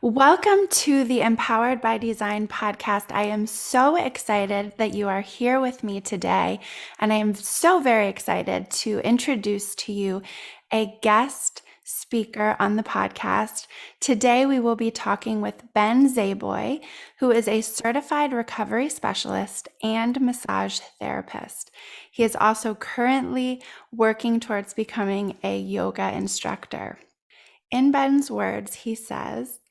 Welcome to the Empowered by Design podcast. I am so excited that you are here with me today, and I am so very excited to introduce to you a guest speaker on the podcast. Today, we will be talking with Ben Zaboy, who is a certified recovery specialist and massage therapist. He is also currently working towards becoming a yoga instructor. In Ben's words, he says,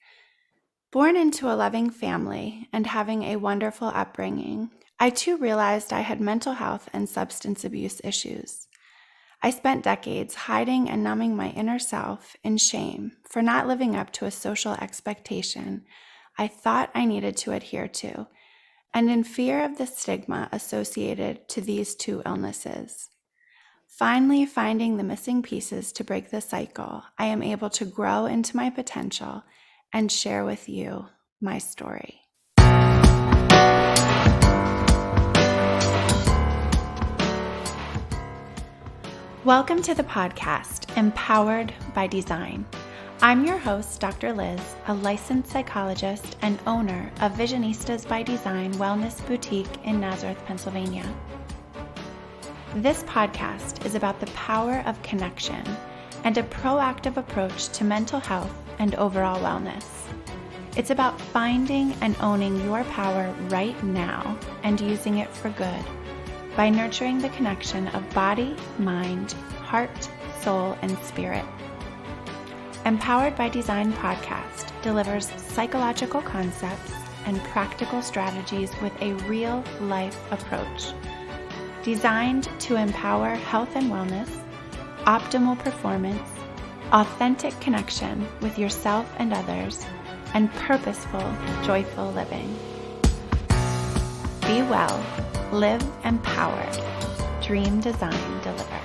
"Born into a loving family and having a wonderful upbringing, I too realized I had mental health and substance abuse issues. I spent decades hiding and numbing my inner self in shame for not living up to a social expectation I thought I needed to adhere to, and in fear of the stigma associated to these two illnesses. Finally, finding the missing pieces to break the cycle, I am able to grow into my potential and share with you my story." Welcome to the podcast, Empowered by Design. I'm your host, Dr. Liz, a licensed psychologist and owner of Visionistas by Design Wellness Boutique in Nazareth, Pennsylvania. This podcast is about the power of connection and a proactive approach to mental health and overall wellness. It's about finding and owning your power right now and using it for good by nurturing the connection of body, mind, heart, soul, and spirit. Empowered by Design podcast delivers psychological concepts and practical strategies with a real-life approach, designed to empower health and wellness, optimal performance, authentic connection with yourself and others, and purposeful, joyful living. Be well, live empowered, dream, design, deliver.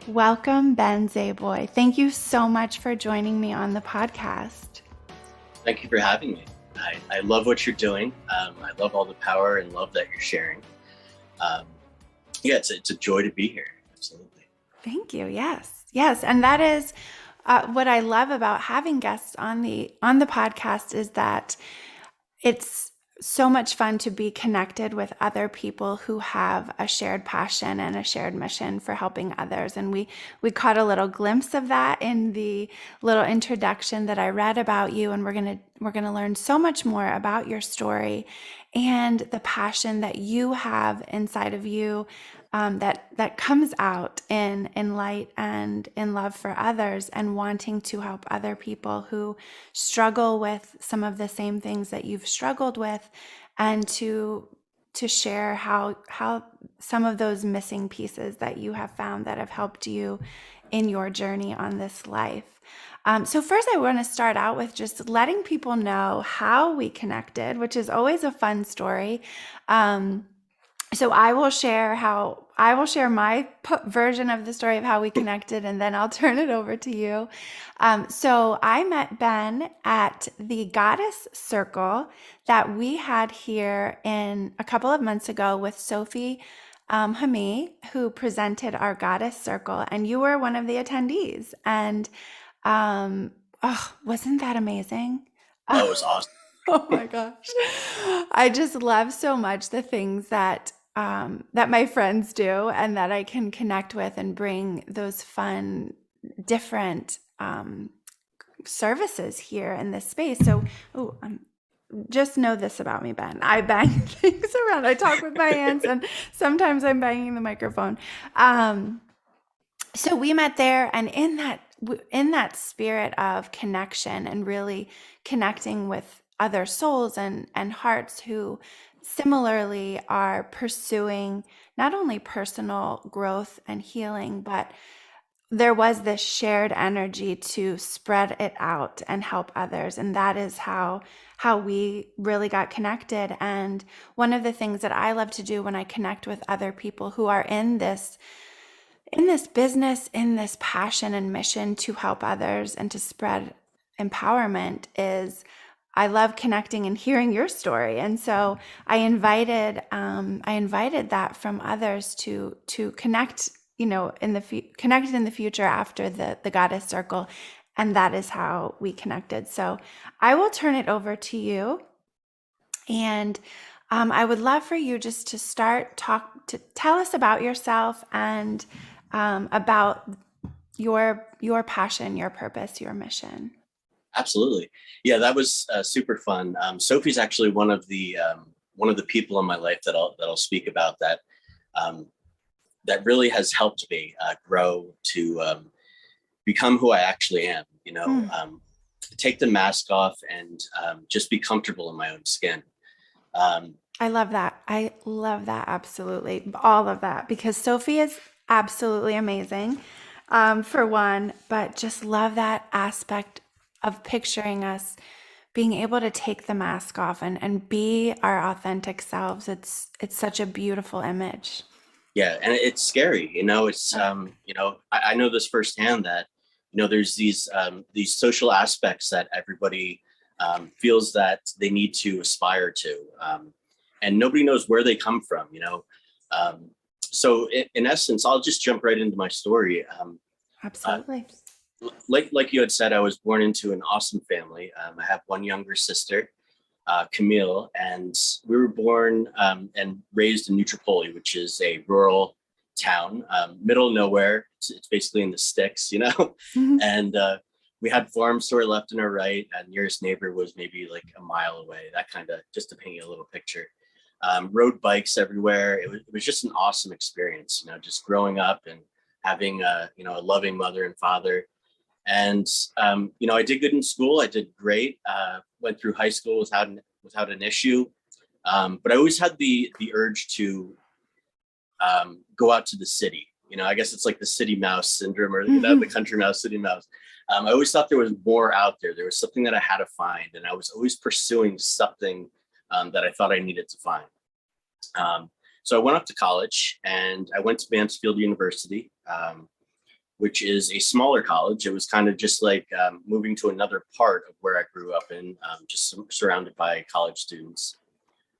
Welcome, Ben Zaboy. Thank you so much for joining me on the podcast. Thank you for having me. I love what you're doing. I love all the power and love that you're sharing. It's a joy to be here. Absolutely. Thank you. Yes. And that is what I love about having guests on the podcast is that it's so much fun to be connected with other people who have a shared passion and a shared mission for helping others. And we caught a little glimpse of that in the little introduction that I read about you. And we're gonna learn so much more about your story and the passion that you have inside of you, that comes out in light and in love for others, and wanting to help other people who struggle with some of the same things that you've struggled with, and to share how some of those missing pieces that you have found that have helped you in your journey on this life. So first, I want to start out with just letting people know how we connected, which is always a fun story. So I will share my version of the story of how we connected, and then I'll turn it over to you. So I met Ben at the Goddess Circle that we had here in a couple of months ago with Sophie Hami, who presented our Goddess Circle, and you were one of the attendees. And wasn't that amazing? That was awesome. Oh my gosh. I just love so much the things that my friends do, and that I can connect with and bring those fun, different services here in this space. So, just know this about me, Ben. I bang things around. I talk with my hands, and sometimes I'm banging the microphone. So we met there, and in that spirit of connection and really connecting with other souls and hearts who similarly are pursuing not only personal growth and healing, but there was this shared energy to spread it out and help others. And that is how we really got connected. And one of the things that I love to do when I connect with other people who are in this business, in this passion and mission to help others and to spread empowerment, is I love connecting and hearing your story. And so I invited that from others to connect, connected in the future after the Goddess Circle. And that is how we connected. So I will turn it over to you. And I would love for you just to to tell us about yourself and about your passion, your purpose, your mission. Absolutely. Yeah, that was super fun. Sophie's actually one of the people in my life that I'll speak about um, that really has helped me grow to become who I actually am. Mm, Take the mask off and just be comfortable in my own skin. Um, I love that. I love that absolutely. All of that because Sophie is absolutely amazing, for one, but just love that aspect of picturing us being able to take the mask off and be our authentic selves. It's such a beautiful image. yeah, and it's scary. I know this firsthand that there's these social aspects that everybody feels that they need to aspire to, and nobody knows where they come from. So in essence, I'll just jump right into my story. Uh, Absolutely. like you had said, I was born into an awesome family. I have one younger sister, Camille, and we were born and raised in Nutropoli, which is a rural town, middle of nowhere. It's basically in the sticks. Mhm. And we had farms to our left and our right. And nearest neighbor was maybe like a mile away. That kind of just to paint you a little picture. Rode bikes everywhere. It was just an awesome experience. Just growing up and having a loving mother and father. And I did good in school. I did great. Went through high school without an issue. But I always had the urge to go out to the city. I guess it's like the city mouse syndrome, or the country mouse, city mouse. I always thought there was more out there. There was something that I had to find, and I was always pursuing something that I thought I needed to find. So I went up to college, and I went to Mansfield University. Which is a smaller college. It was kind of just like moving to another part of where I grew up in, just surrounded by college students.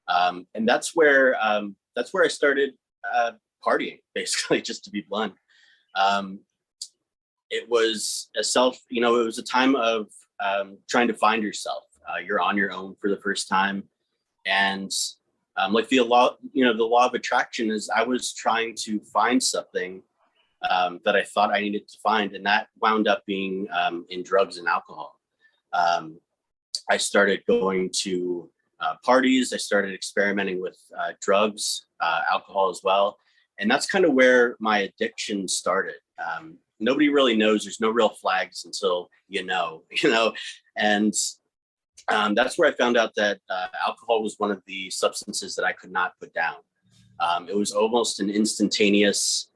And that's where I started partying, basically, just to be blunt. Um, it was it was a time of trying to find yourself. You're on your own for the first time, and like the law of attraction is, I was trying to find something that I thought I needed to find, and that wound up being in drugs and alcohol. Um, I started going to parties. I started experimenting with drugs, alcohol as well, and that's kind of where my addiction started. Nobody really knows. There's no real flags until and that's where I found out that alcohol was one of the substances that I could not put down. It was almost an instantaneous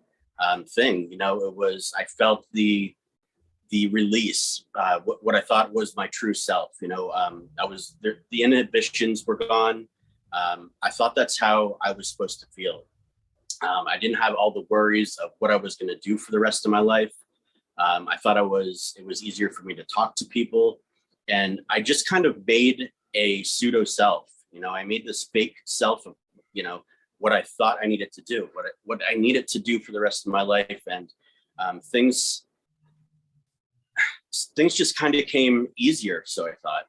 thing. I felt the release, what I thought was my true self. I was there, the inhibitions were gone. I thought that's how I was supposed to feel. I didn't have all the worries of what I was going to do for the rest of my life. I thought it was easier for me to talk to people, and I just kind of made a pseudo self. I made this fake self of what I thought I needed to do, what I needed to do for the rest of my life, and things just kind of came easier. So I thought,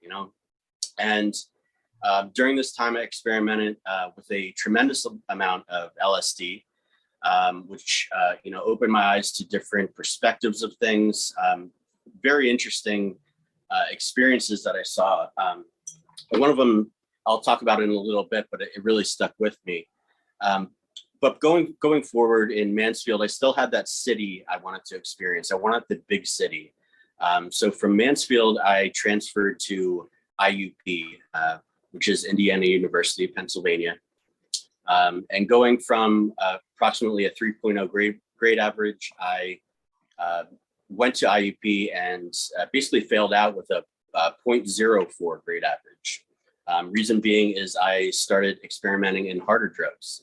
and during this time, I experimented with a tremendous amount of LSD, which opened my eyes to different perspectives of things. Very interesting experiences that I saw. And one of them I'll talk about in a little bit, but it really stuck with me. But going forward in Mansfield, I still had that city I wanted to experience. I wanted the big city. So from Mansfield, I transferred to IUP, which is Indiana University, Pennsylvania. And going from approximately a 3.0 grade average, I went to IUP and basically failed out with a 0.04 grade average. Reason being is I started experimenting in harder drugs.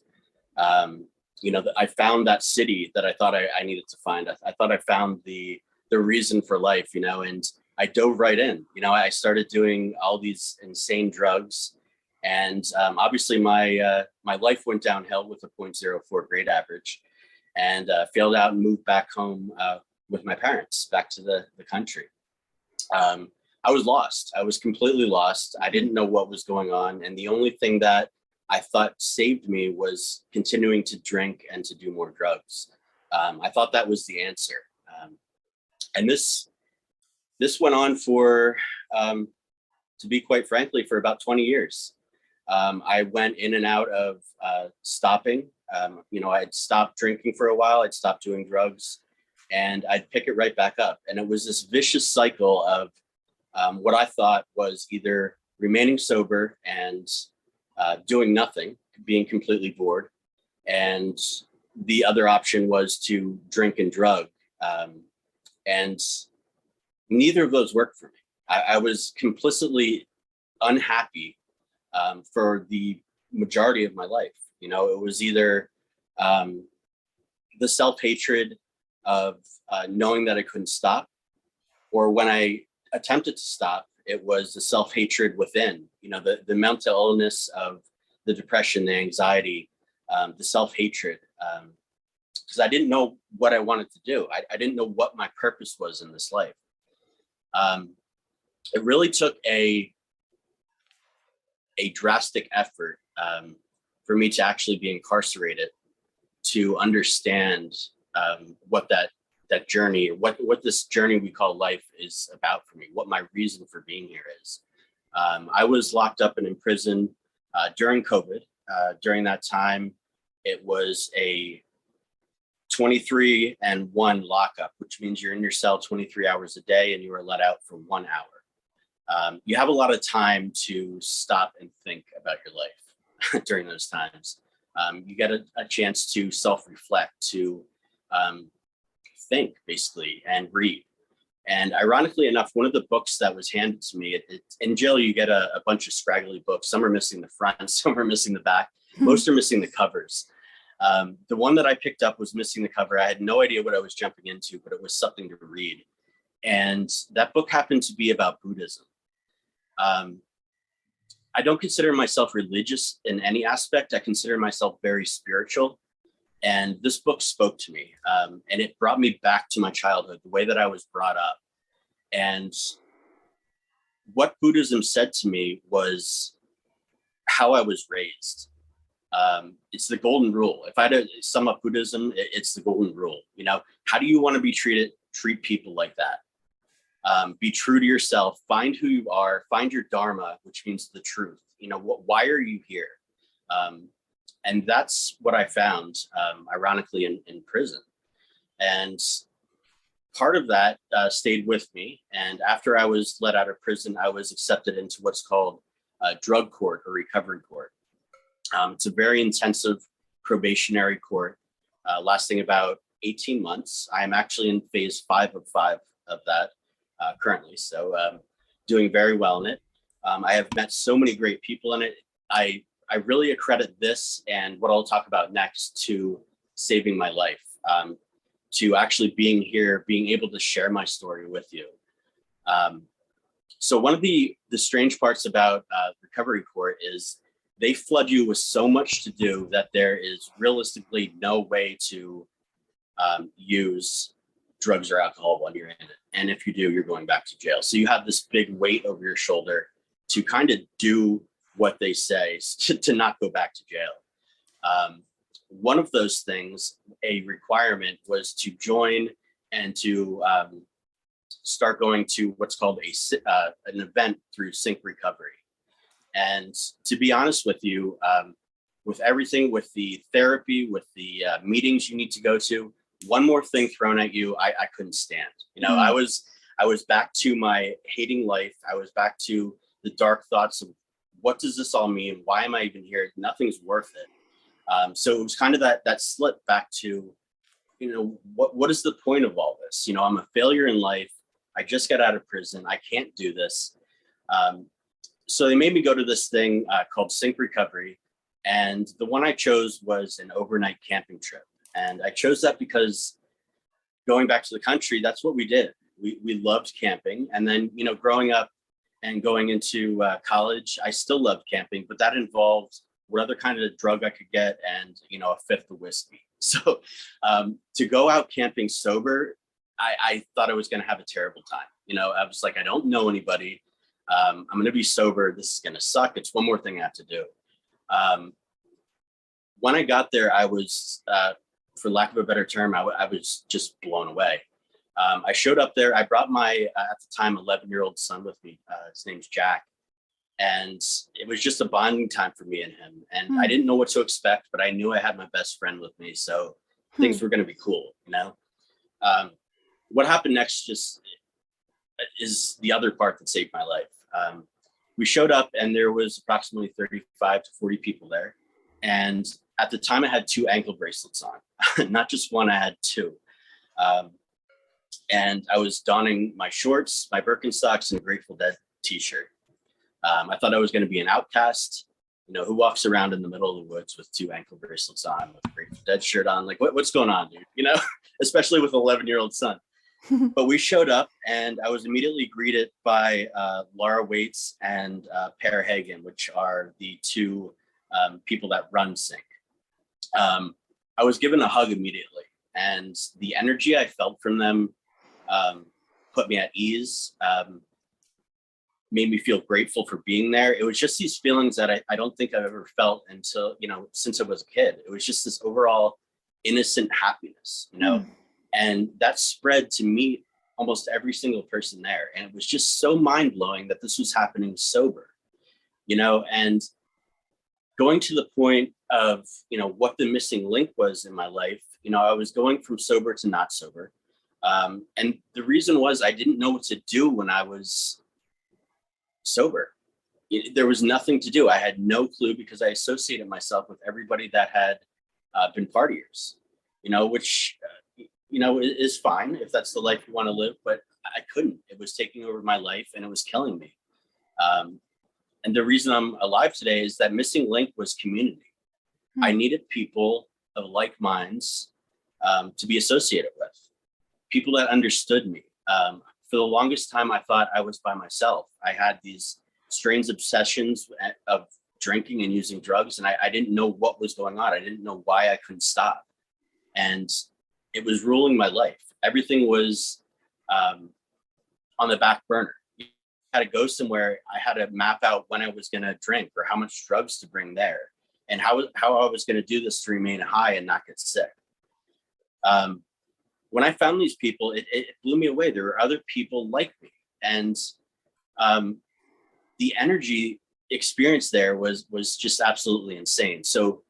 I found that city that I thought I needed to find. I thought I found the reason for life, and I dove right in. I started doing all these insane drugs, and obviously my life went downhill with a 0.04 grade average, and failed out and moved back home with my parents back to the country. I was lost. I was completely lost. I didn't know what was going on. And the only thing that I thought saved me was continuing to drink and to do more drugs. I thought that was the answer. And this went on for, to be quite frankly, for about 20 years. I went in and out of stopping. I'd stopped drinking for a while. I'd stopped doing drugs, and I'd pick it right back up. And it was this vicious cycle of what I thought was either remaining sober and doing nothing, being completely bored, and the other option was to drink and drug. And neither of those worked for me. I was complicitly unhappy for the majority of my life. It was either the self-hatred of knowing that I couldn't stop, or when I attempted to stop, it was the self-hatred within, the mental illness of the depression, the anxiety, the self-hatred, because I didn't know what I wanted to do. I didn't know what my purpose was in this life. It really took a drastic effort for me to actually be incarcerated to understand what that journey, what this journey we call life is about for me, what my reason for being here is. I was locked up and in prison during COVID. During that time, it was a 23 and 1 lockup, which means you're in your cell 23 hours a day and you are let out for 1 hour. You have a lot of time to stop and think about your life during those times. You get a chance to self-reflect, to think basically, and read. And ironically enough, one of the books that was handed to me, in jail, you get a bunch of scraggly books. Some are missing the front, some are missing the back. Most are missing the covers. The one that I picked up was missing the cover. I had no idea what I was jumping into, but it was something to read. And that book happened to be about Buddhism. I don't consider myself religious in any aspect. I consider myself very spiritual. And this book spoke to me, and it brought me back to my childhood, the way that I was brought up. And what Buddhism said to me was how I was raised. It's the golden rule. If I had to sum up Buddhism, it's the golden rule. How do you want to be treated? Treat people like that. Be true to yourself, find who you are, find your dharma, which means the truth. Why are you here? And that's what I found, ironically, in prison. And part of that stayed with me. And after I was let out of prison, I was accepted into what's called a drug court or recovery court. It's a very intensive probationary court lasting about 18 months. I'm actually in phase 5 of that currently. So doing very well in it. I have met so many great people in it. I really accredit this and what I'll talk about next to saving my life, to actually being here, being able to share my story with you. So one of the strange parts about recovery court is they flood you with so much to do that there is realistically no way to use drugs or alcohol when you're in it. And if you do, you're going back to jail. So you have this big weight over your shoulder to kind of do what they say to not go back to jail. One of those things, a requirement, was to join and to start going to what's called an event through Sync Recovery. And to be honest with you, with everything, with the therapy, with the meetings you need to go to, one more thing thrown at you, I couldn't stand. I was back to my hating life. I was back to the dark thoughts of, what does this all mean? Why am I even here? Nothing's worth it. So it was kind of that slip back to, what is the point of all this? I'm a failure in life. I just got out of prison. I can't do this. So they made me go to this thing called Sync Recovery. And the one I chose was an overnight camping trip. And I chose that because going back to the country, that's what we did. We loved camping. And then, growing up and going into college, I still loved camping, but that involved what other kind of drug I could get and, a fifth of whiskey. So to go out camping sober, I thought I was going to have a terrible time. I was like, I don't know anybody. I'm going to be sober. This is going to suck. It's one more thing I have to do. When I got there, I was, for lack of a better term, I was just blown away. I showed up there. I brought my, at the time, 11-year-old son with me. His name's Jack. And it was just a bonding time for me and him. And I didn't know what to expect, but I knew I had my best friend with me. So things were going to be cool, What happened next just is the other part that saved my life. We showed up and there was approximately 35 to 40 people there. And at the time I had 2 ankle bracelets on, not just one, I had 2. And I was donning my shorts, my Birkenstocks, and a Grateful Dead t-shirt. I thought I was going to be an outcast, who walks around in the middle of the woods with 2 ankle bracelets on, with a Grateful Dead shirt on, like what's going on, dude? Especially with an 11-year-old son. But we showed up and I was immediately greeted by Laura Waits and Per Hagen, which are the 2 people that run Sync. I was given a hug immediately, and the energy I felt from them put me at ease, made me feel grateful for being there. It was just these feelings that I don't think I've ever felt until, since I was a kid. It was just this overall innocent happiness, and that spread to meet almost every single person there. And it was just so mind blowing that this was happening sober, and going to the point of, what the missing link was in my life. I was going from sober to not sober. And the reason was I didn't know what to do when I was sober. There was nothing to do. I had no clue because I associated myself with everybody that had been partiers, which, is fine if that's the life you want to live, but I couldn't. It was taking over my life and it was killing me. And the reason I'm alive today is that missing link was community. I needed people of like minds to be associated with, people that understood me. For the longest time, I thought I was by myself. I had these strange obsessions of drinking and using drugs, and I didn't know what was going on. I didn't know why I couldn't stop. And it was ruling my life. Everything was on the back burner. I had to go somewhere. I had to map out when I was going to drink or how much drugs to bring there and how I was going to do this to remain high and not get sick. When I found these people, it blew me away. There were other people like me. And the energy experience there was just absolutely insane. So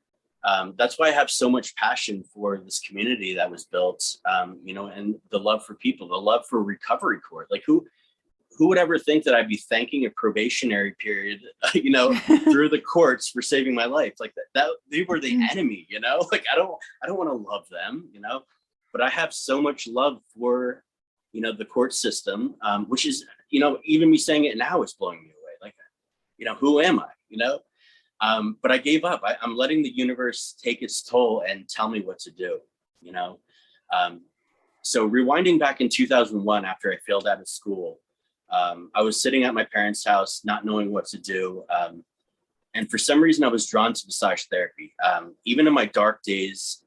that's why I have so much passion for this community that was built, and the love for people, the love for recovery court. Like who would ever think that I'd be thanking a probationary period, through the courts for saving my life? Like that they were the enemy, like I don't want to love them, but I have so much love for, the court system, which is, even me saying it now is blowing me away. Like, who am I, but I gave up. I'm letting the universe take its toll and tell me what to do, so rewinding back in 2001, after I failed out of school, I was sitting at my parents' house, not knowing what to do. And for some reason I was drawn to massage therapy. Even in my dark days,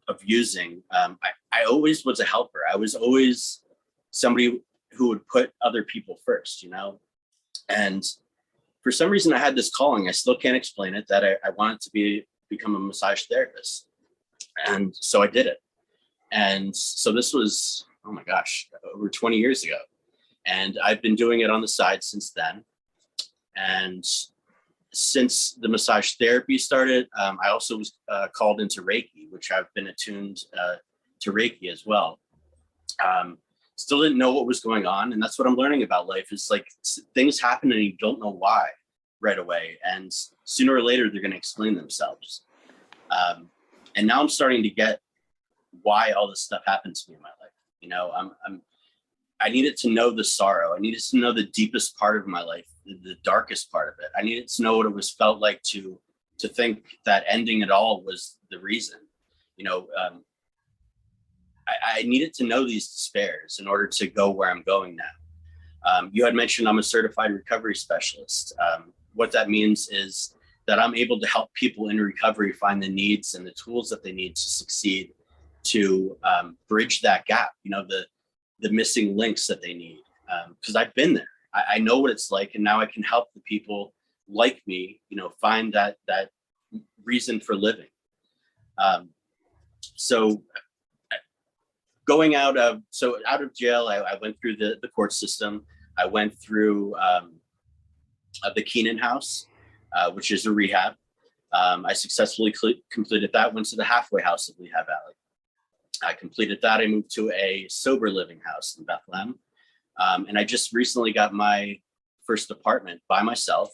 of using, I always was a helper. I was always somebody who would put other people first, and for some reason I had this calling. I still can't explain it, that I wanted to become a massage therapist. And so I did it. And so this was, oh my gosh, over 20 years ago. And I've been doing it on the side since then. And since the massage therapy started, I also was called into Reiki, which I've been attuned to Reiki as well. Still didn't know what was going on. And that's what I'm learning about life, is like things happen and you don't know why right away. And sooner or later, they're going to explain themselves. And now I'm starting to get why all this stuff happened to me in my life. I needed to know the sorrow. I needed to know the deepest part of my life, the darkest part of it. I needed to know what it was felt like to think that ending it all was the reason. I needed to know these despairs in order to go where I'm going now. You had mentioned I'm a certified recovery specialist. What that means is that I'm able to help people in recovery find the needs and the tools that they need to succeed, to bridge that gap. the missing links that they need. Because I've been there. I know what it's like, and now I can help the people like me, find that reason for living. So out of jail, I went through the court system. I went through the Keenan House, which is a rehab. I successfully completed that. Went to the halfway house of Lehigh Valley. I completed that. I moved to a sober living house in Bethlehem. And I just recently got my first apartment by myself,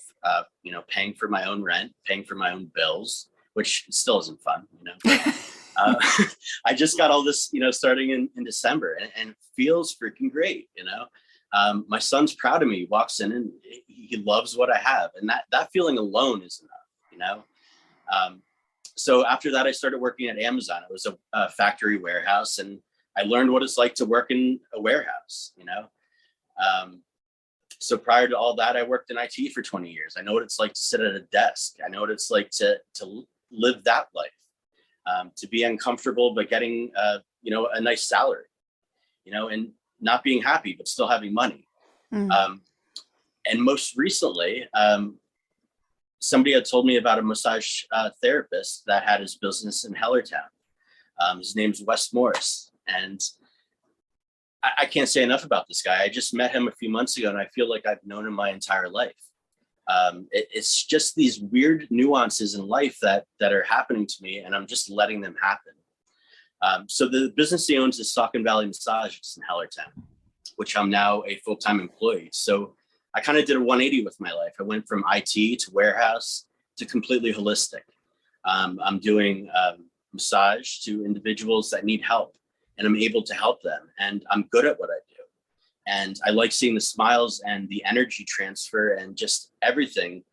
paying for my own rent, paying for my own bills, which still isn't fun, I just got all this, starting in December, and it feels freaking great. My son's proud of me. He walks in and he loves what I have. And that feeling alone is enough, So after that, I started working at Amazon. It was a factory warehouse, and I learned what it's like to work in a warehouse, So prior to all that, I worked in IT for 20 years. I know what it's like to sit at a desk. I know what it's like to live that life, to be uncomfortable, but getting, a nice salary, and not being happy, but still having money. And most recently, somebody had told me about a massage therapist that had his business in Hellertown. His name's Wes Morris. And I can't say enough about this guy. I just met him a few months ago, and I feel like I've known him my entire life. It's just these weird nuances in life that are happening to me, and I'm just letting them happen. So the business he owns is Saucon Valley Massages in Hellertown, which I'm now a full-time employee. So I kind of did a 180 with my life. I went from IT to warehouse to completely holistic. I'm doing massage to individuals that need help, and I'm able to help them, and I'm good at what I do. And I like seeing the smiles and the energy transfer and just everything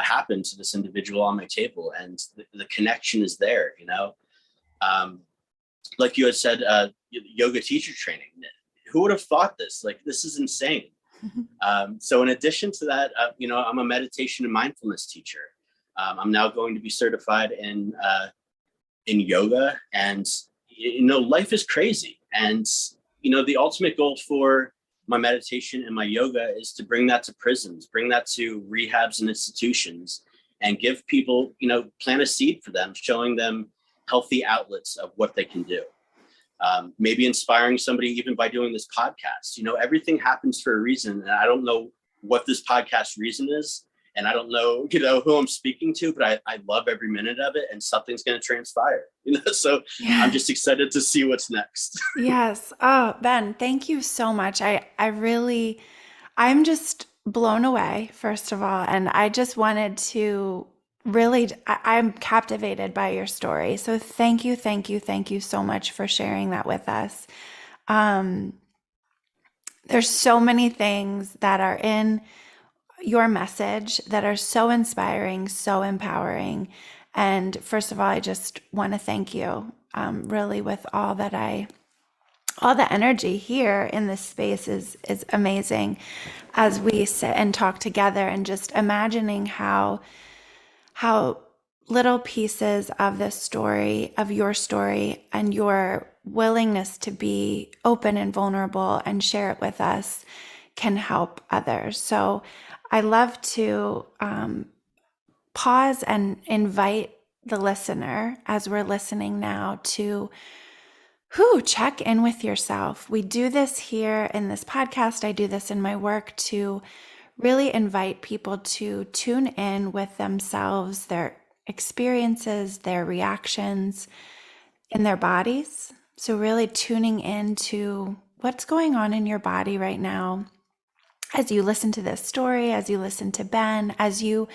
happen to this individual on my table. And the connection is there, Like you had said, yoga teacher training. Who would have thought this? Like, this is insane. So in addition to that, I'm a meditation and mindfulness teacher. I'm now going to be certified in yoga, and, life is crazy. And, the ultimate goal for my meditation and my yoga is to bring that to prisons, bring that to rehabs and institutions, and give people, plant a seed for them, showing them healthy outlets of what they can do. Maybe inspiring somebody even by doing this podcast. Everything happens for a reason. And I don't know what this podcast reason is. And I don't know, who I'm speaking to, but I love every minute of it, and something's going to transpire, so yeah. I'm just excited to see what's next. Yes. Oh, Ben, thank you so much. I'm just blown away, first of all. And I just wanted to I'm captivated by your story. So thank you, thank you, thank you so much for sharing that with us. There's so many things that are in your message that are so inspiring, so empowering. And first of all, I just want to thank you, really, with all the energy here in this space is amazing as we sit and talk together, and just imagining how little pieces of this story, of your story, and your willingness to be open and vulnerable and share it with us can help others. So I love to pause and invite the listener, as we're listening now, to check in with yourself. We do this here in this podcast. I do this in my work to really invite people to tune in with themselves, their experiences, their reactions in their bodies. So really tuning into what's going on in your body right now as you listen to this story, as you listen to Ben, as you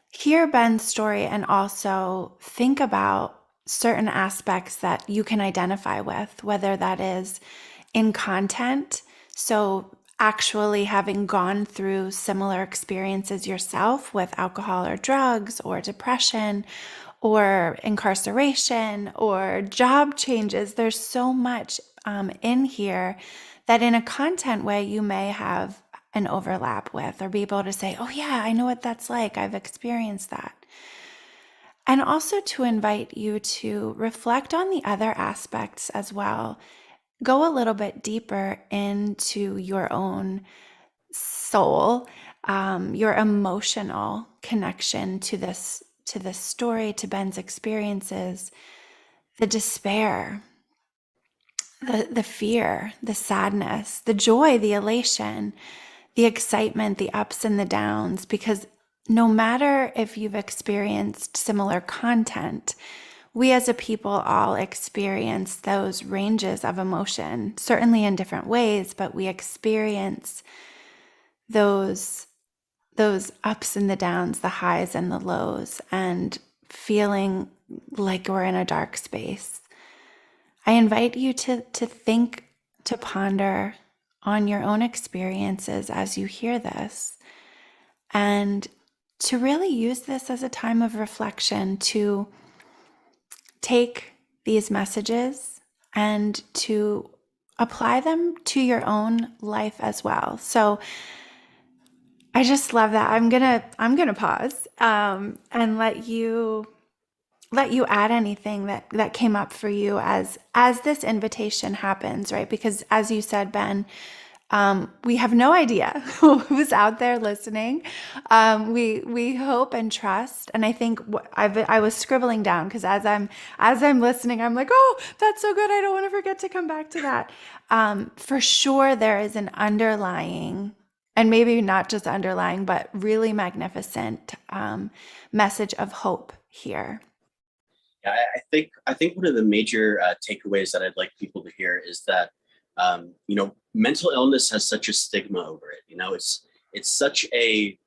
hear Ben's story, and also think about certain aspects that you can identify with, whether that is in content, so actually having gone through similar experiences yourself with alcohol or drugs or depression or incarceration or job changes. There's so much in here that in a content way you may have an overlap with, or be able to say, oh yeah, I know what that's like. I've experienced that. And also to invite you to reflect on the other aspects as well. go a little bit deeper into your own soul, your emotional connection to this story, to Ben's experiences, the despair, the fear, the sadness, the joy, the elation, the excitement, the ups and the downs, because no matter if you've experienced similar content, we as a people all experience those ranges of emotion, certainly in different ways, but we experience those those ups and the downs, the highs and the lows, and feeling like we're in a dark space. I invite you to think, to ponder on your own experiences as you hear this, and to really use this as a time of reflection, to take these messages and to apply them to your own life as well. So I just love that. I'm gonna pause and let you add anything that came up for you as this invitation happens, right? Because as you said, Ben, we have no idea who's out there listening. We hope and trust, and I think I was scribbling down because as I'm listening, I'm like, oh, that's so good. I don't want to forget to come back to that. For sure, there is an underlying, and maybe not just underlying, but really magnificent message of hope here. Yeah, I think one of the major takeaways that I'd like people to hear is that mental illness has such a stigma over it. It's such a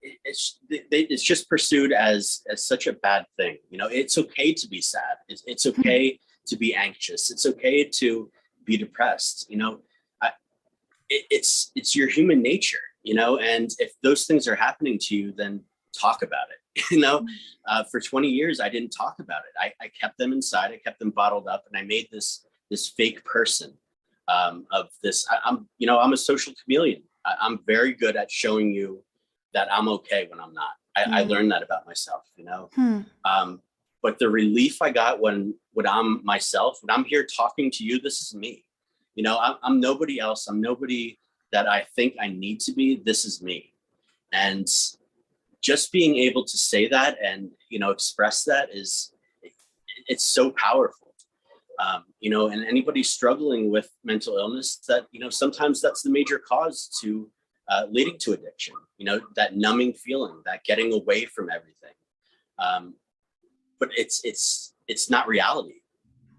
it's just pursued as such a bad thing. It's okay to be sad. It's okay to be anxious. It's okay to be depressed. I, it's your human nature. And if those things are happening to you, then talk about it. For 20 years I didn't talk about it. I kept them inside. I kept them bottled up, and I made this fake person of this. I'm a social chameleon. I'm very good at showing you that I'm okay when I'm not. I learned that about myself. But the relief I got when I'm myself, when I'm here talking to you, this is me. I'm nobody else. I'm nobody that I think I need to be. This is me. And just being able to say that and express that it's so powerful. And anybody struggling with mental illness, that sometimes that's the major cause to leading to addiction. That numbing feeling, that getting away from everything. But it's not reality,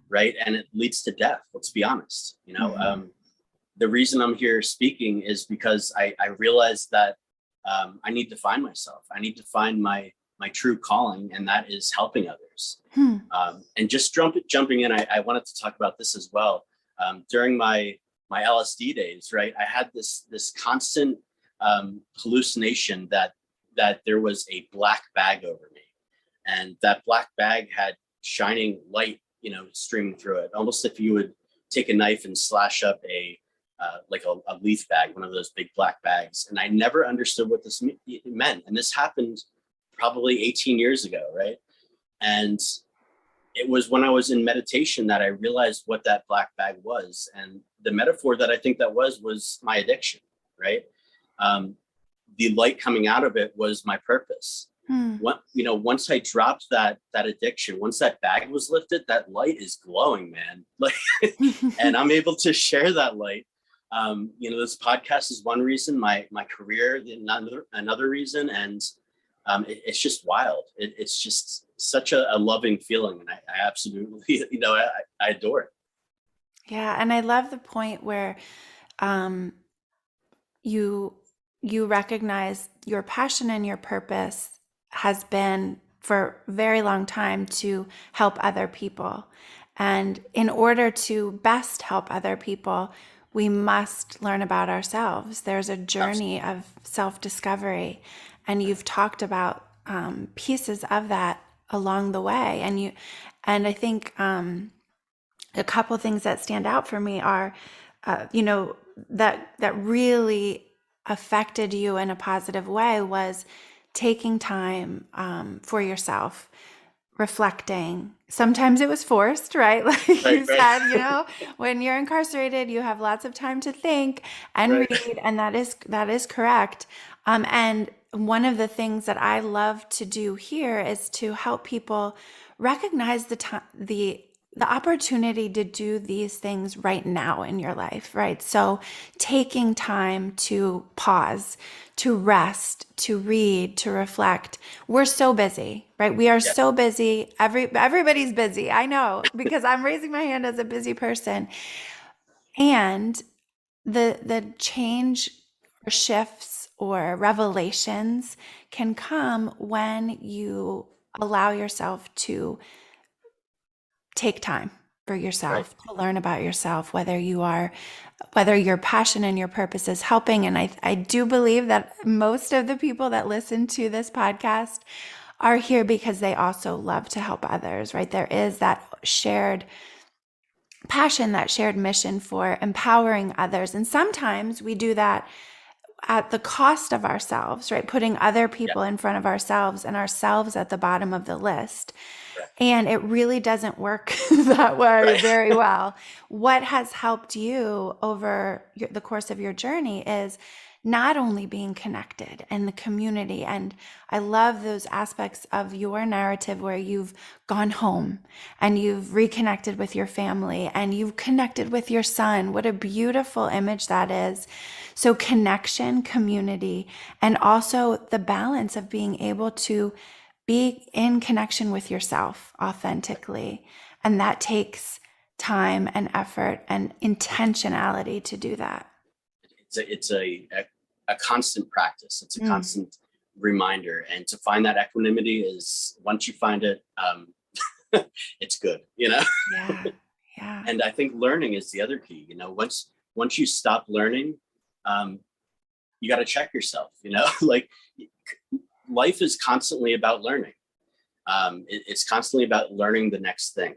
right? And it leads to death. Let's be honest. The reason I'm here speaking is because I realized that I need to find myself. I need to find my true calling, and that is helping others. And just jumping in, I wanted to talk about this as well. During my LSD days, right, I had this constant hallucination that there was a black bag over me, and that black bag had shining light, streaming through it, almost if you would take a knife and slash up like a leaf bag, one of those big black bags. And I never understood what this meant. And this happened probably 18 years ago, right? And it was when I was in meditation that I realized what that black bag was. And the metaphor that I think that was my addiction, right? The light coming out of it was my purpose. Once I dropped that addiction, once that bag was lifted, that light is glowing, man. And I'm able to share that light. This podcast is one reason, my career another reason, and it's just wild. It's just such a loving feeling, and I absolutely, I adore it. Yeah, and I love the point where um, you you recognize your passion and your purpose has been for a very long time to help other people. And in order to best help other people, we must learn about ourselves. There's a journey of self-discovery, and you've talked about pieces of that along the way. And I think a couple things that stand out for me are, that really affected you in a positive way was taking time for yourself, reflecting. Sometimes it was forced, right? Like Right, you right, said, when you're incarcerated, you have lots of time to think and right. read, and that is correct. And one of the things that I love to do here is to help people recognize the time, the opportunity to do these things right now in your life, right? So taking time to pause, to rest, to read, to reflect. We're so busy, right? We are Yeah, so busy. Everybody's busy. I know because I'm raising my hand as a busy person. And the change or shifts or revelations can come when you allow yourself to take time for right. yourself to learn about yourself, whether your passion and your purpose is helping. And I do believe that most of the people that listen to this podcast are here because they also love to help others, right? There is that shared passion, that shared mission for empowering others. And sometimes we do that at the cost of ourselves, right? Putting other Yeah, people in front of ourselves and ourselves at the bottom of the list. correct. And it really doesn't work that way Right. very well. What has helped you over the course of your journey is not only being connected and the community. And I love those aspects of your narrative where you've gone home and you've reconnected with your family and you've connected with your son. What a beautiful image that is. So, connection, community, and also the balance of being able to be in connection with yourself authentically. And that takes time and effort and intentionality to do that. It's a constant practice. It's a Mm, constant reminder, and to find that equanimity is, once you find it, it's good, yeah. Yeah. And I think learning is the other key. Once you stop learning, um, you got to check yourself. Like, life is constantly about learning. It's constantly about learning the next thing.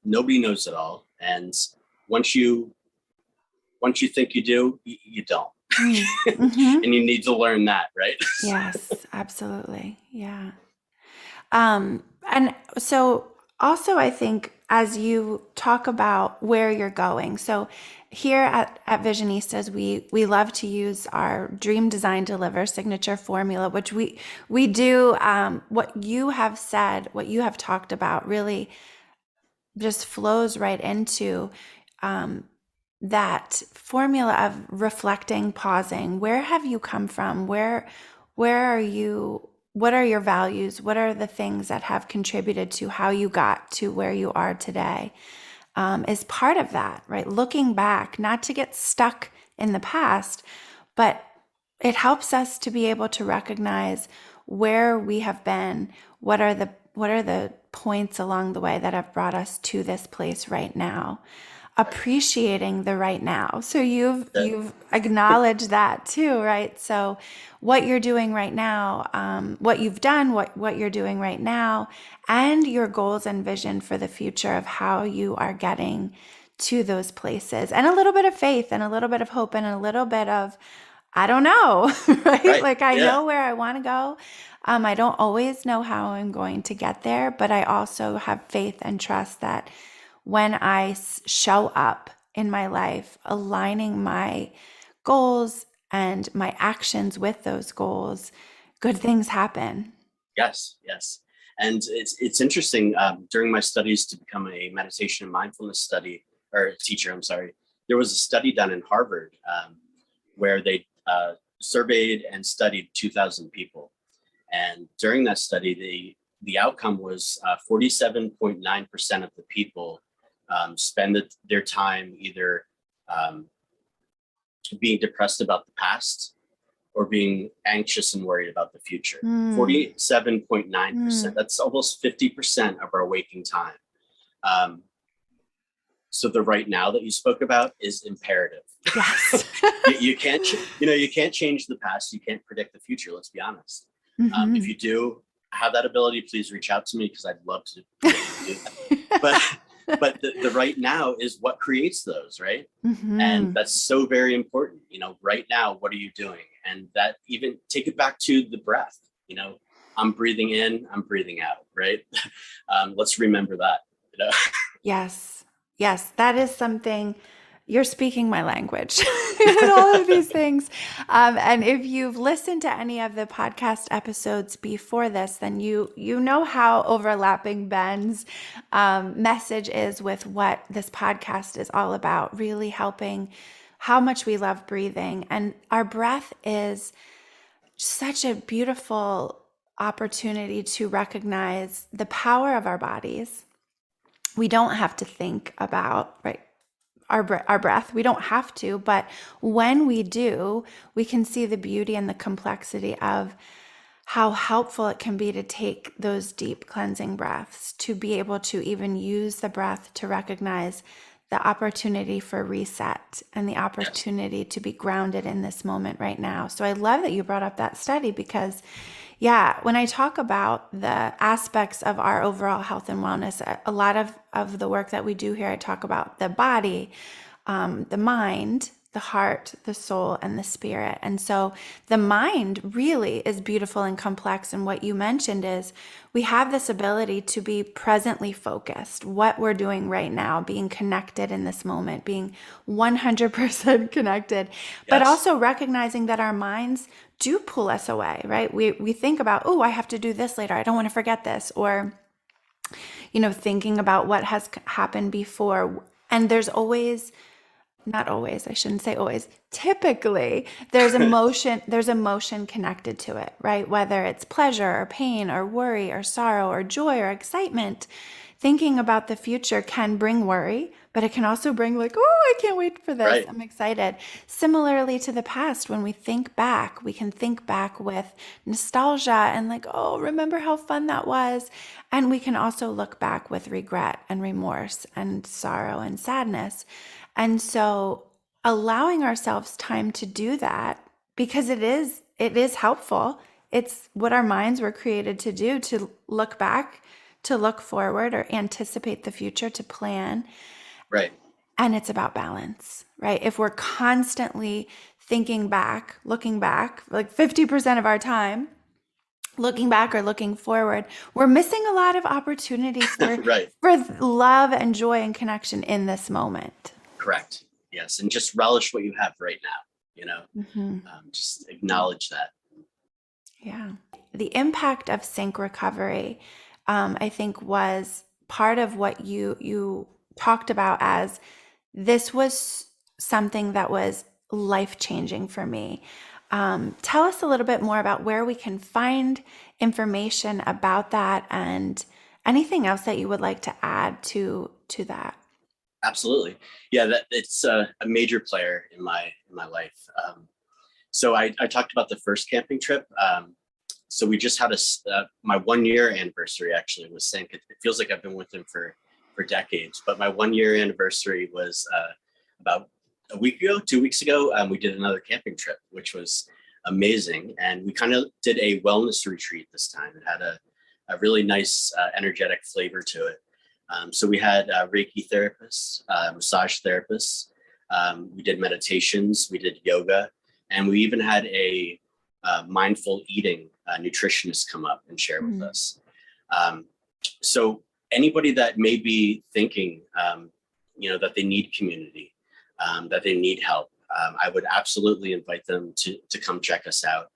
Nobody knows it all, and once you once you think you do, you don't. Mm, mm-hmm. And you need to learn that, right? Yes, absolutely. Yeah. And so also I think as you talk about where you're going, so here at Visionistas, we love to use our Dream Design Deliver signature formula, which we do. What you have said, what you have talked about, really just flows right into um, that formula of reflecting, pausing. Where have you come from? Where are you? What are your values? What are the things that have contributed to how you got to where you are today? Is part of that, right? Looking back, not to get stuck in the past, but it helps us to be able to recognize where we have been, what are the points along the way that have brought us to this place right now, appreciating the right now. So you've acknowledged that too, right? So what you're doing right now, what you've done, what you're doing right now, and your goals and vision for the future of how you are getting to those places, and a little bit of faith and a little bit of hope and a little bit of I don't know, right? Right. Like I Yeah. know where I want to go. I don't always know how I'm going to get there, but I also have faith and trust that when I show up in my life, aligning my goals and my actions with those goals, good things happen. Yes. Yes. And it's interesting. During my studies to become a meditation and mindfulness study or teacher, I'm sorry, there was a study done in Harvard, where they surveyed and studied 2,000 people. And during that study, the outcome was 47.9% of the people spend their time either um, being depressed about the past or being anxious and worried about the future. Mm, 47.9%. mm, That's almost 50% of our waking time. Um, so the right now that you spoke about is imperative. yes. You can't, you can't change the past. You can't predict the future. Let's be honest. If Hmm. you do have that ability, please reach out to me because I'd love to be able to do that. But the right now is what creates those, right? And Hmm. that's so very important. Right now, what are you doing? And that, even take it back to the breath. I'm breathing in, I'm breathing out, right? Let's remember that. You know? Yes. Yes. That is something you're speaking my language in all of these things. And if you've listened to any of the podcast episodes before this, then you know how overlapping Ben's message is with what this podcast is all about, really helping how much we love breathing. And our breath is such a beautiful opportunity to recognize the power of our bodies. We don't have to think about, right, our breath. We don't have to, but when we do, we can see the beauty and the complexity of how helpful it can be to take those deep cleansing breaths, to be able to even use the breath to recognize the opportunity for reset and the opportunity to be grounded in this moment right now. So I love that you brought up that study because, yeah, when I talk about the aspects of our overall health and wellness, a lot of the work that we do here, I talk about the body, the mind, the heart, the soul, and the spirit. And so the mind really is beautiful and complex. And what you mentioned is we have this ability to be presently focused, what we're doing right now, being connected in this moment, being 100% connected, but Yes. also recognizing that our minds do pull us away, right? We think about, oh, I have to do this later. I don't want to forget this. Or, thinking about what has happened before. And there's always, not always, I shouldn't say always, typically there's emotion connected to it, right? Whether it's pleasure or pain or worry or sorrow or joy or excitement. Thinking about the future can bring worry, but it can also bring like, oh, I can't wait for this. Right. I'm excited. Similarly to the past, when we think back, we can think back with nostalgia and like, oh, remember how fun that was. And we can also look back with regret and remorse and sorrow and sadness. And so allowing ourselves time to do that, because it is helpful. It's what our minds were created to do, to look back, to look forward or anticipate the future, to plan. Right. And it's about balance, right? If we're constantly thinking back, looking back, like 50% of our time, looking back or looking forward, we're missing a lot of opportunity for Right. for love and joy and connection in this moment. Correct. Yes. And just relish what you have right now, you know, Mhm. just acknowledge that. Yeah. The impact of sync recovery, I think, was part of what you talked about as this was something that was life changing for me. Tell us a little bit more about where we can find information about that and anything else that you would like to add to that. Absolutely. Yeah, that it's a major player in my life. So I talked about the first camping trip. So we just had my 1 year anniversary actually with Sync. It feels like I've been with him for decades, but my 1 year anniversary was about a week ago, 2 weeks ago. We did another camping trip, which was amazing, and we kind of did a wellness retreat this time. It had a really nice energetic flavor to it. So we had Reiki therapists, massage therapists. We did meditations, we did yoga, and we even had a mindful eating nutritionist come up and share with us. So anybody that may be thinking, that they need community, that they need help, I would absolutely invite them to come check us out.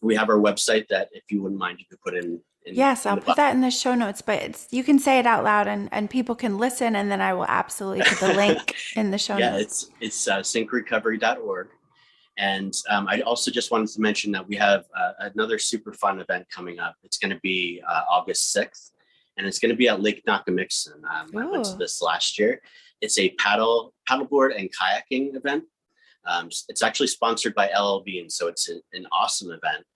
We have our website that, if you wouldn't mind, you could put in. Yes, In I'll the put that in the show notes, but you can say it out loud and people can listen, and then I will absolutely put the link in the show Yeah, notes. it's syncrecovery.org. And I also just wanted to mention that we have another super fun event coming up. It's going to be August 6th, and it's going to be at Lake Nakamixon. I went to Ooh. this last year. It's a paddleboard and kayaking event. It's actually sponsored by LLB, and so it's an awesome event.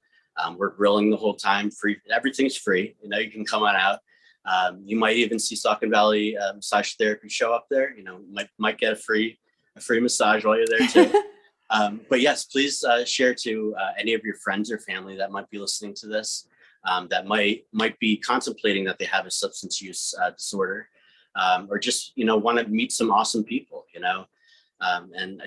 We're grilling the whole time, free. Everything's free. You can come on out. You might even see Saucon Valley Massage Therapy show up there. Might get a free massage while you're there too. But yes, please share to any of your friends or family that might be listening to this, that might be contemplating that they have a substance use disorder, or just want to meet some awesome people. And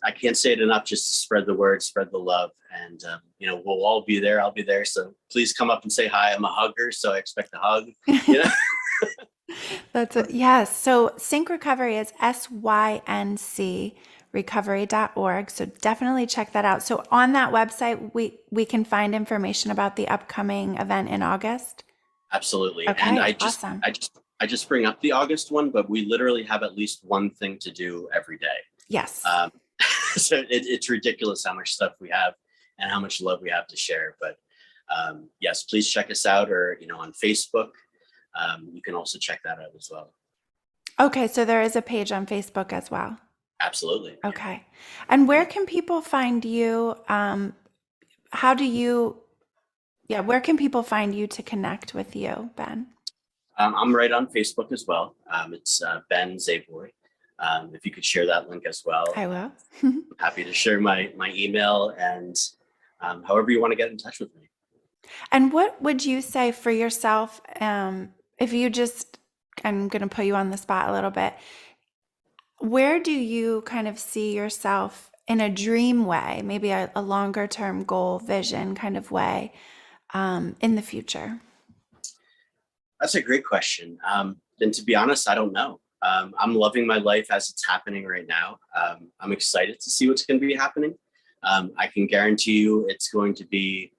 I can't say it enough, just to spread the word, spread the love. And, we'll all be there. I'll be there. So please come up and say hi. I'm a hugger, so I expect a hug, you know? That's it. Yes. So Sync Recovery is SYNC recovery.org. So definitely check that out. So on that website, we can find information about the upcoming event in August. Absolutely. And Okay, awesome. I just bring up the August one, but we literally have at least one thing to do every day. Yes. So it's ridiculous how much stuff we have and how much love we have to share. But yes, please check us out, or on Facebook. You can also check that out as well. Okay, so there is a page on Facebook as well. Absolutely. Okay. And where can people find you? How do you, where can people find you to connect with you, Ben? I'm right on Facebook as well. It's Ben Zaboy. If you could share that link as well. I will. I'm happy to share my email, and however you want to get in touch with me. And what would you say for yourself, if you just, I'm going to put you on the spot a little bit. Where do you kind of see yourself in a dream way, maybe a longer term goal, vision kind of way, in the future? That's a great question. And to be honest, I don't know. I'm loving my life as it's happening right now. I'm excited to see what's going to be happening. I can guarantee you it's going to be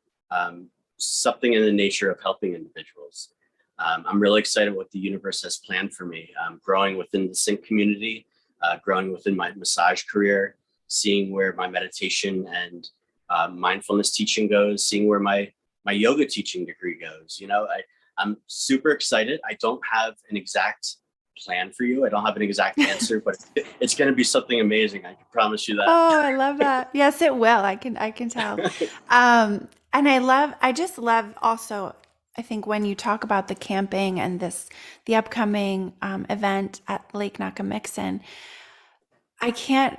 something in the nature of helping individuals. I'm really excited what the universe has planned for me. Growing within the Sync community, growing within my massage career, seeing where my meditation and mindfulness teaching goes, seeing where my yoga teaching degree goes. I'm super excited. I don't have an exact plan for you. I don't have an exact answer, but it's going to be something amazing. I can promise you that. Oh, I love that. Yes, it will. I can tell. And I just love also, I think when you talk about the camping and the upcoming event at Lake Nakamixon, I can't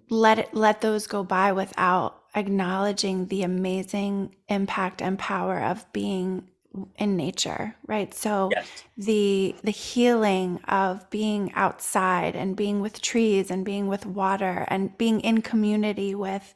let those go by without acknowledging the amazing impact and power of being in nature, right? So Yes. the healing of being outside and being with trees and being with water and being in community with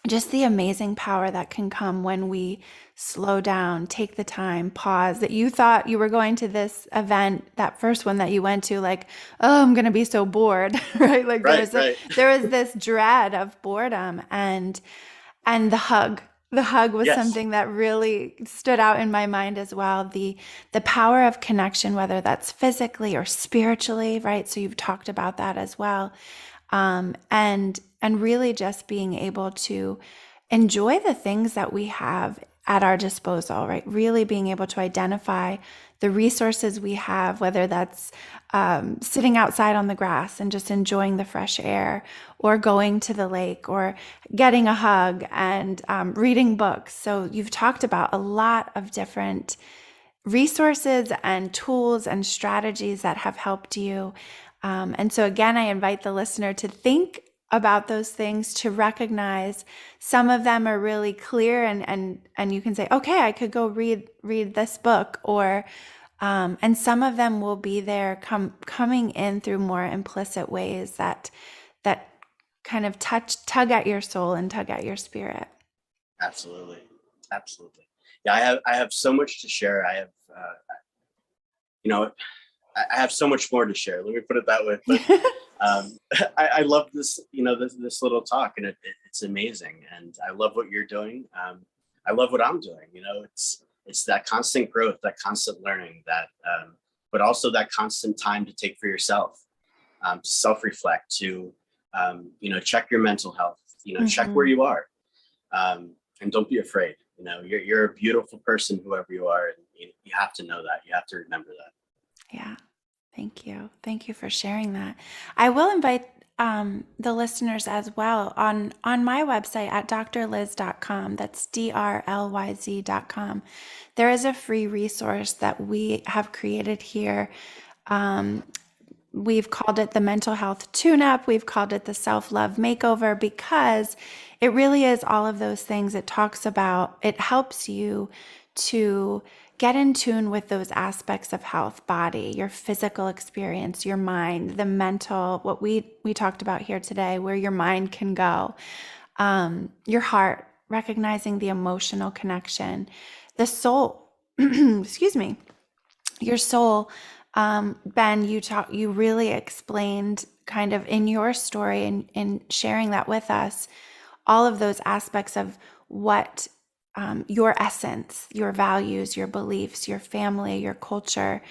just the amazing power that can come when we slow down, take the time, pause. That you thought you were going to this event, that first one that you went to, like, oh, I'm going to be so bored, right? Like Right. there was this dread of boredom, and the hug. The hug was Yes. something that really stood out in my mind as well. The power of connection, whether that's physically or spiritually, right? So you've talked about that as well. And really just being able to enjoy the things that we have at our disposal, right? Really being able to identify the resources we have, whether that's sitting outside on the grass and just enjoying the fresh air, or going to the lake, or getting a hug and reading books. So you've talked about a lot of different resources and tools and strategies that have helped you. And so again, I invite the listener to think about those things, to recognize some of them are really clear, and you can say, okay, I could go read this book, or and some of them will be there coming in through more implicit ways that kind of tug at your soul and tug at your spirit. Absolutely. Yeah, I have so much to share. I have I have so much more to share. Let me put it that way. But I love this, this little talk, and it's amazing. And I love what you're doing. I love what I'm doing. It's that constant growth, that constant learning, but also that constant time to take for yourself, to self-reflect, to, check your mental health, check where you are, and don't be afraid. You're a beautiful person, whoever you are. And you have to know that. You have to remember that. Yeah. Thank you. Thank you for sharing that. I will invite the listeners as well on my website at drliz.com. That's drlyz.com. There is a free resource that we have created here. We've called it the Mental Health Tune-Up. We've called it the Self-Love Makeover, because it really is all of those things. It talks about, it helps you to get in tune with those aspects of health, body, your physical experience, your mind, the mental, what we talked about here today, where your mind can go, your heart, recognizing the emotional connection, the soul, excuse me, your soul. Ben, you really explained kind of in your story and in sharing that with us, all of those aspects of what your essence, your values, your beliefs, your family, your culture,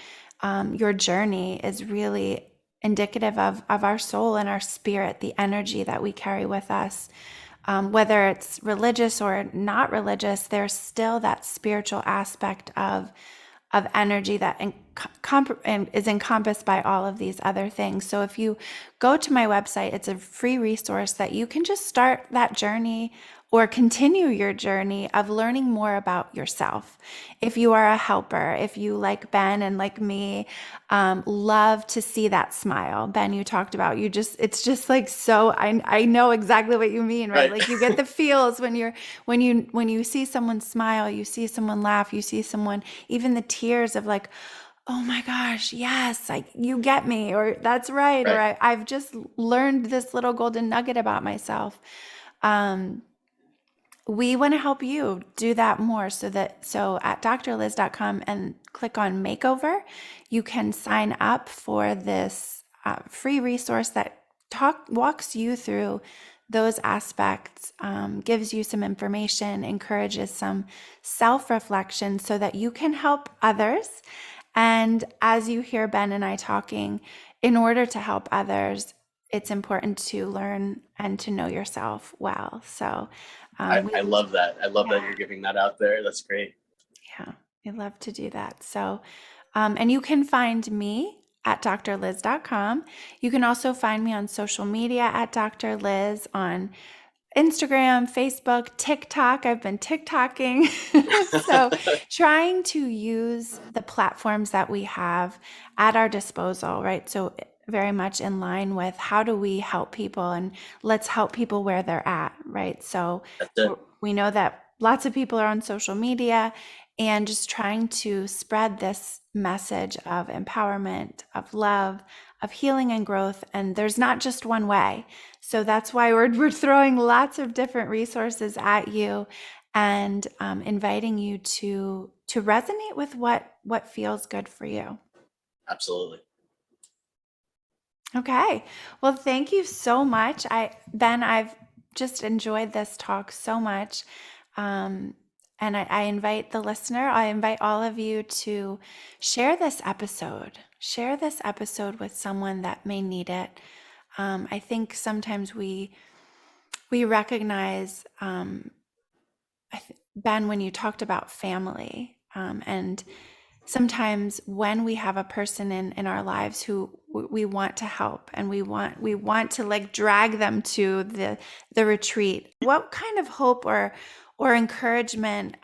your journey is really indicative of our soul and our spirit, the energy that we carry with us. Whether it's religious or not religious, there's still that spiritual aspect of energy that is encompassed by all of these other things. So if you go to my website, it's a free resource that you can just start that journey or continue your journey of learning more about yourself. If you are a helper, if you, like Ben and like me, love to see that smile. Ben, you talked about, it's just like, so I know exactly what you mean, right? Right. Like you get the feels when you see someone smile, you see someone laugh, you see someone, even the tears of like, oh my gosh, yes, like you get me, or that's right, or Right. I've just learned this little golden nugget about myself. Um, we want to help you do that more, so at drliz.com and click on makeover, you can sign up for this free resource that walks you through those aspects, gives you some information, encourages some self-reflection so that you can help others. And as you hear Ben and I talking, in order to help others, it's important to learn and to know yourself well. So I love that. I love that yeah, you're giving that out there. That's great. yeah, I love to do that. So, and you can find me at drliz.com. You can also find me on social media at Dr. Liz on Instagram, Facebook, TikTok. I've been TikToking. So, trying to use the platforms that we have at our disposal, right? So, very much in line with how do we help people, and let's help people where they're at, right? So, That's it. we know that lots of people are on social media, and just trying to spread this message of empowerment, of love, of healing and growth. And there's not just one way. So that's why we're throwing lots of different resources at you, and inviting you to resonate with what feels good for you. Absolutely. Okay. Well, thank you so much. Ben, I've just enjoyed this talk so much. Um, and I invite the listener, I invite all of you to share this episode. Share this episode with someone that may need it. I think sometimes we recognize, Ben, when you talked about family, and sometimes when we have a person in our lives who we want to help, and we want to like drag them to the retreat, what kind of hope or encouragement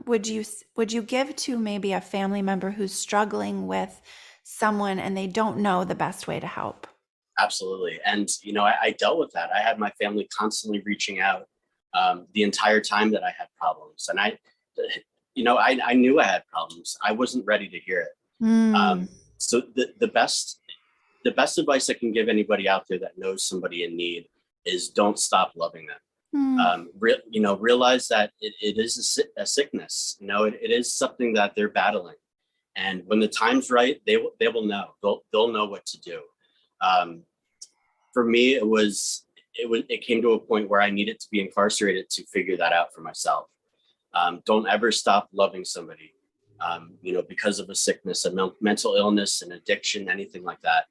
would you give to maybe a family member who's struggling with someone and they don't know the best way to help? Absolutely. And, I dealt with that. I had my family constantly reaching out the entire time that I had problems. And I knew I had problems. I wasn't ready to hear it. Mm, So the best advice I can give anybody out there that knows somebody in need is don't stop loving them. mm, Realize that it is a sickness. It is something that they're battling. And when the time's right, they will know. They'll know what to do. Um, for me, it came to a point where I needed to be incarcerated to figure that out for myself. Don't ever stop loving somebody, because of a sickness, a mental illness, an addiction, anything like that.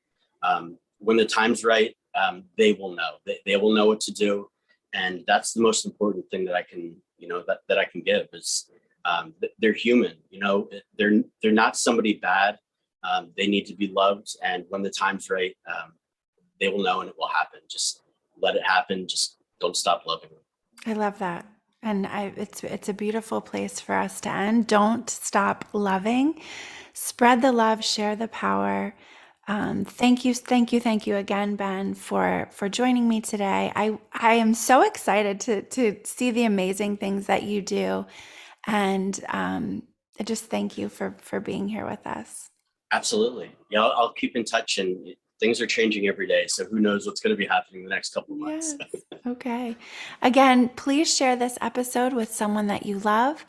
When the time's right, they will know. They will know what to do, and that's the most important thing that I can, that I can give is they're human. They're not somebody bad. They need to be loved, and when the time's right, they will know, and it will happen. Just let it happen. Just don't stop loving them. I love that. And it's a beautiful place for us to end. Don't stop loving. Spread the love, share the power. Thank you again, Ben, for joining me today. I am so excited to see the amazing things that you do, and I just thank you for being here with us. Absolutely. Yeah, I'll keep in touch, and things are changing every day. So who knows what's going to be happening the next couple of months. Yes. Okay. Again, please share this episode with someone that you love.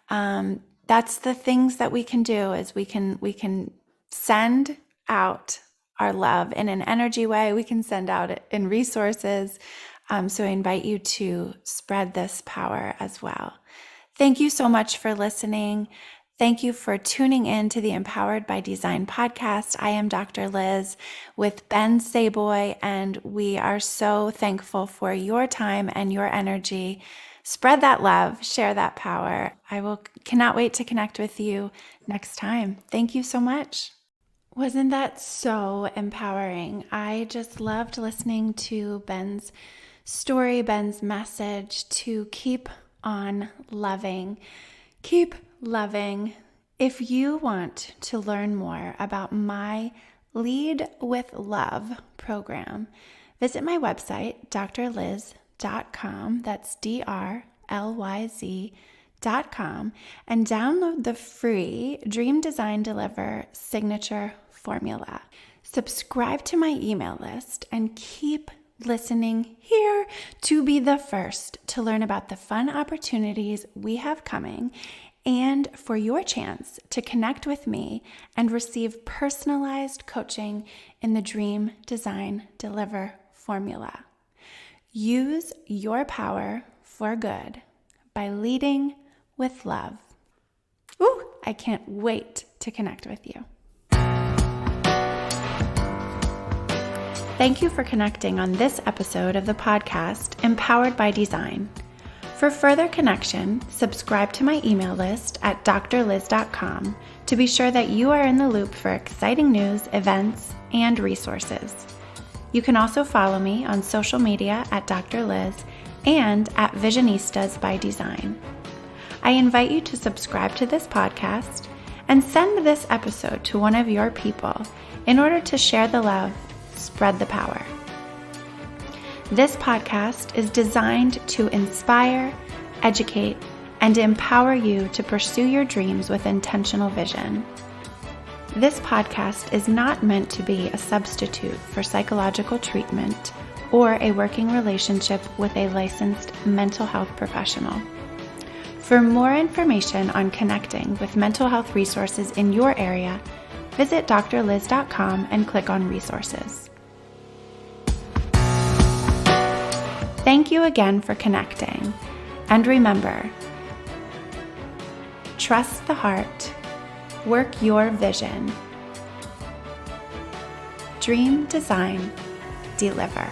That's the things that we can do is we can send out our love in an energy way. We can send out it in resources. So I invite you to spread this power as well. Thank you so much for listening. Thank you for tuning in to the Empowered by Design podcast. I am Dr. Liz with Ben Zaboy, and we are so thankful for your time and your energy. Spread that love, share that power. Cannot wait to connect with you next time. Thank you so much. Wasn't that so empowering? I just loved listening to Ben's story, Ben's message to keep on loving. Keep loving. If you want to learn more about my Lead with Love program, visit my website, drliz.com. That's drlyz.com, and download the free Dream Design Deliver signature formula. Subscribe to my email list and keep listening here to be the first to learn about the fun opportunities we have coming, and for your chance to connect with me and receive personalized coaching in the Dream Design Deliver formula. Use your power for good by leading with love. Ooh, I can't wait to connect with you. Thank you for connecting on this episode of the podcast, Empowered by Design. For further connection, subscribe to my email list at drliz.com to be sure that you are in the loop for exciting news, events, and resources. You can also follow me on social media at Dr. Liz and at Visionistas by Design. I invite you to subscribe to this podcast and send this episode to one of your people in order to share the love, spread the power. This podcast is designed to inspire, educate, and empower you to pursue your dreams with intentional vision. This podcast is not meant to be a substitute for psychological treatment or a working relationship with a licensed mental health professional. For more information on connecting with mental health resources in your area, visit drliz.com and click on resources. Thank you again for connecting, and remember, trust the heart, work your vision, dream, design, deliver.